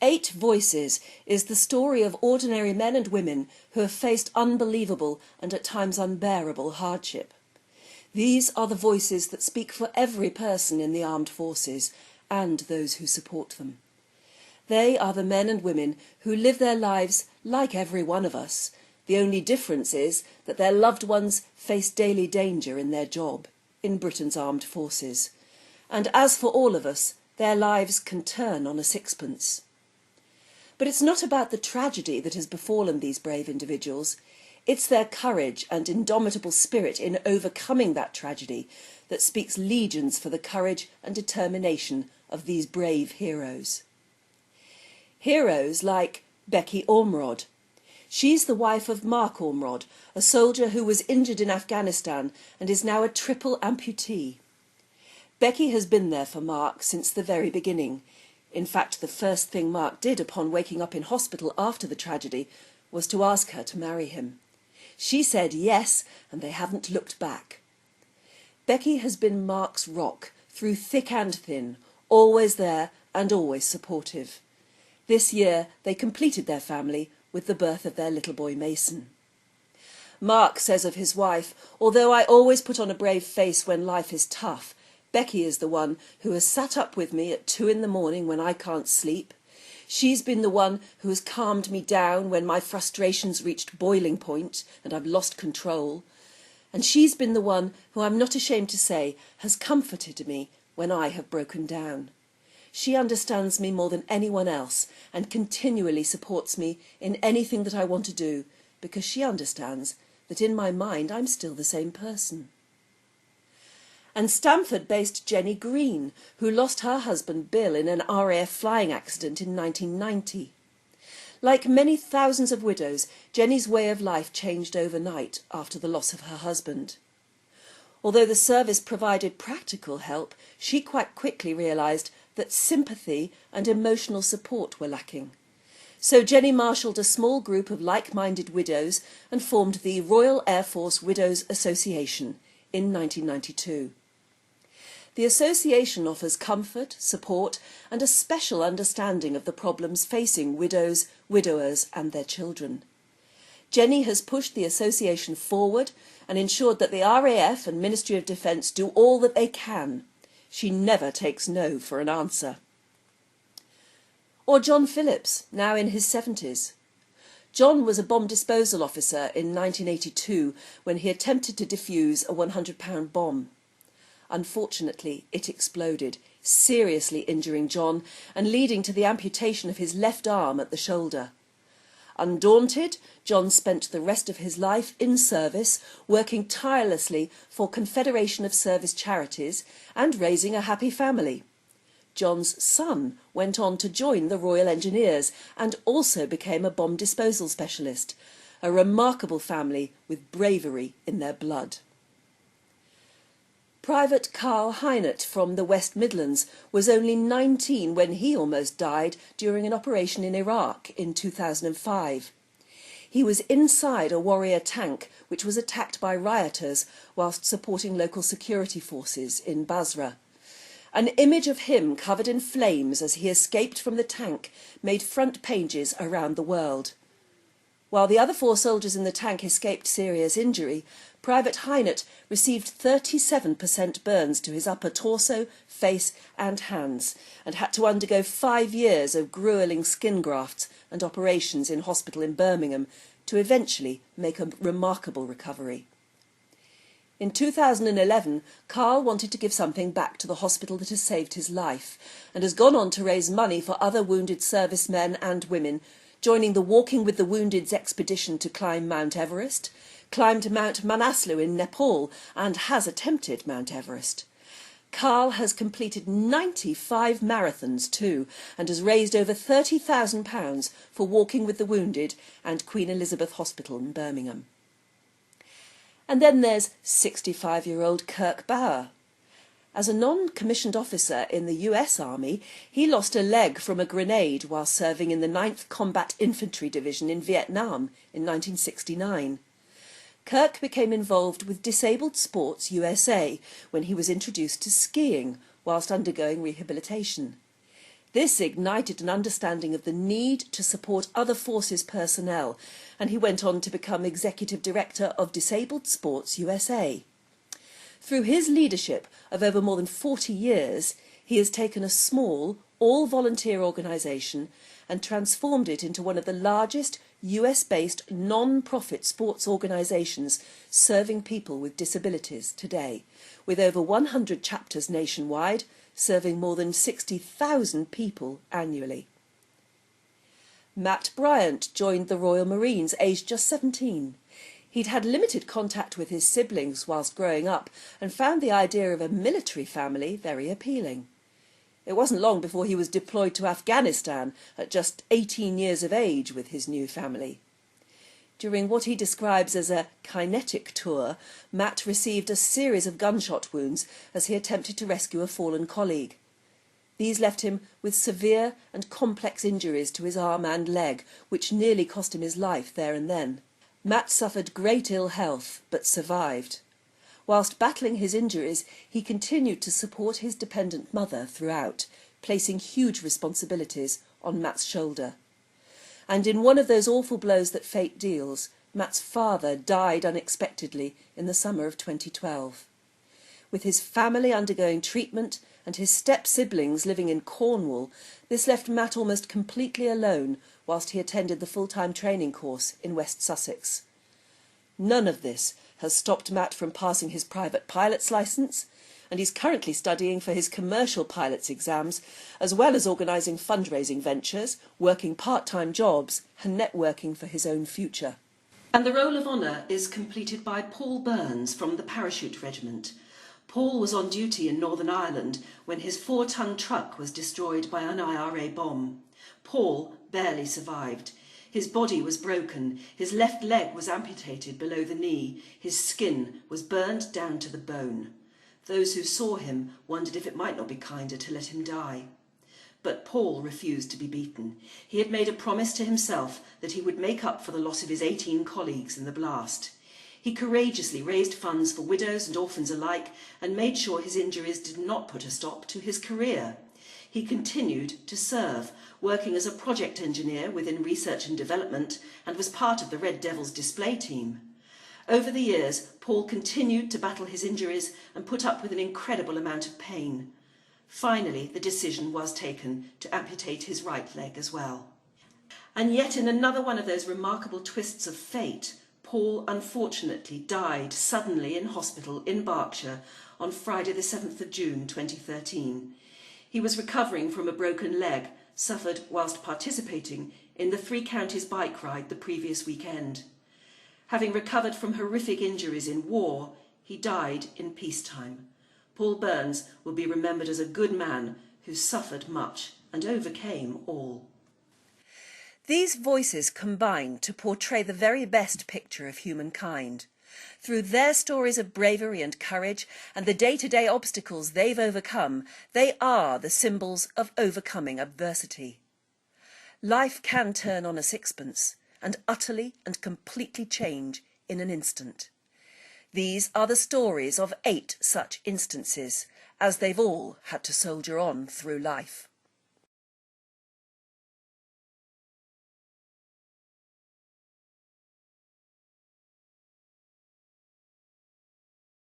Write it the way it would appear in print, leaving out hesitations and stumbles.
8 Voices is the story of ordinary men and women who have faced unbelievable and at times unbearable hardship. These are the voices that speak for every person in the armed forces and those who support them. They are the men and women who live their lives like every one of us. The only difference is that their loved ones face daily danger in their job in Britain's armed forces. And as for all of us, their lives can turn on a sixpence. But it's not about the tragedy that has befallen these brave individuals. It's their courage and indomitable spirit in overcoming that tragedy that speaks legions for the courage and determination of these brave heroes. Heroes like Becky Orbrod. She's the wife of Mark Orbrod, a soldier who was injured in Afghanistan and is now a triple amputee. Becky has been there for Mark since the very beginning. In fact, the first thing Mark did upon waking up in hospital after the tragedy was to ask her to marry him. She said yes, and they haven't looked back. Becky has been Mark's rock through thick and thin, always there and always supportive. This year they completed their family with the birth of their little boy Mason. Mark says of his wife, "Although I always put on a brave face when life is tough, Becky is the one who has sat up with me at 2 a.m. when I can't sleep. She's been the one who has calmed me down when my frustrations reached boiling point and I've lost control. And she's been the one who, I'm not ashamed to say, has comforted me when I have broken down. She understands me more than anyone else and continually supports me in anything that I want to do, because she understands that in my mind I'm still the same person." And Stamford-based Jenny Green, who lost her husband Bill in an RAF flying accident in 1990. Like many thousands of widows, Jenny's way of life changed overnight after the loss of her husband. Although the service provided practical help, she quite quickly realised that sympathy and emotional support were lacking. So Jenny marshalled a small group of like-minded widows and formed the Royal Air Force Widows Association in 1992. The association offers comfort, support and a special understanding of the problems facing widows, widowers and their children. Jenny has pushed the association forward and ensured that the RAF and Ministry of Defence do all that they can. She never takes no for an answer. Or John Phillips, now in his 70s. John was a bomb disposal officer in 1982 when he attempted to defuse a £100 bomb. Unfortunately, it exploded, seriously injuring John and leading to the amputation of his left arm at the shoulder. Undaunted, John spent the rest of his life in service, working tirelessly for Confederation of Service Charities and raising a happy family. John's son went on to join the Royal Engineers and also became a bomb disposal specialist, a remarkable family with bravery in their blood. Private Carl Highnet from the West Midlands was only 19 when he almost died during an operation in Iraq in 2005. He was inside a Warrior tank which was attacked by rioters whilst supporting local security forces in Basra. An image of him covered in flames as he escaped from the tank made front pages around the world. While the other 4 soldiers in the tank escaped serious injury, Private Highnet received 37% burns to his upper torso, face and hands and had to undergo 5 years of gruelling skin grafts and operations in hospital in Birmingham to eventually make a remarkable recovery. In 2011, Carl wanted to give something back to the hospital that has saved his life and has gone on to raise money for other wounded servicemen and women, joining the Walking with the Wounded's expedition to climb Mount Everest, climbed Mount Manaslu in Nepal and has attempted Mount Everest. Carl has completed 95 marathons too and has raised over £30,000 for Walking with the Wounded and Queen Elizabeth Hospital in Birmingham. And then there's 65-year-old Kirk Barba. As a non-commissioned officer in the US Army, he lost a leg from a grenade while serving in the 9th Combat Infantry Division in Vietnam in 1969. Kirk became involved with Disabled Sports USA when he was introduced to skiing whilst undergoing rehabilitation. This ignited an understanding of the need to support other forces personnel, and he went on to become Executive Director of Disabled Sports USA. Through his leadership of over more than 40 years, he has taken a small, all-volunteer organisation and transformed it into one of the largest US-based non-profit sports organisations serving people with disabilities today, with over 100 chapters nationwide, serving more than 60,000 people annually. Matt Bryant joined the Royal Marines aged just 17. He'd had limited contact with his siblings whilst growing up and found the idea of a military family very appealing. It wasn't long before he was deployed to Afghanistan at just 18 years of age with his new family. During what he describes as a kinetic tour, Matt received a series of gunshot wounds as he attempted to rescue a fallen colleague. These left him with severe and complex injuries to his arm and leg, which nearly cost him his life there and then. Matt suffered great ill health, but survived. Whilst battling his injuries, he continued to support his dependent mother throughout, placing huge responsibilities on Matt's shoulder. And in one of those awful blows that fate deals, Matt's father died unexpectedly in the summer of 2012. With his family undergoing treatment and his step-siblings living in Cornwall, this left Matt almost completely alone whilst he attended the full-time training course in West Sussex. None of this has stopped Matt from passing his private pilot's licence, and he's currently studying for his commercial pilot's exams, as well as organising fundraising ventures, working part-time jobs and networking for his own future. And the roll of honour is completed by Paul Burns from the Parachute Regiment. Paul was on duty in Northern Ireland when his 4-ton truck was destroyed by an IRA bomb. Paul barely survived. His body was broken, his left leg was amputated below the knee, his skin was burned down to the bone. Those who saw him wondered if it might not be kinder to let him die. But Paul refused to be beaten. He had made a promise to himself that he would make up for the loss of his 18 colleagues in the blast. He courageously raised funds for widows and orphans alike and made sure his injuries did not put a stop to his career. He continued to serve, working as a project engineer within research and development, and was part of the Red Devils display team. Over the years, Paul continued to battle his injuries and put up with an incredible amount of pain. Finally, the decision was taken to amputate his right leg as well. And yet, in another one of those remarkable twists of fate, Paul unfortunately died suddenly in hospital in Berkshire on Friday the 7th of June 2013. He was recovering from a broken leg, suffered whilst participating in the 3 Counties bike ride the previous weekend. Having recovered from horrific injuries in war, he died in peacetime. Paul Burns will be remembered as a good man who suffered much and overcame all. These voices combine to portray the very best picture of humankind. Through their stories of bravery and courage and the day-to-day obstacles they've overcome, they are the symbols of overcoming adversity. Life can turn on a sixpence and utterly and completely change in an instant. These are the stories of 8 such instances, as they've all had to soldier on through life.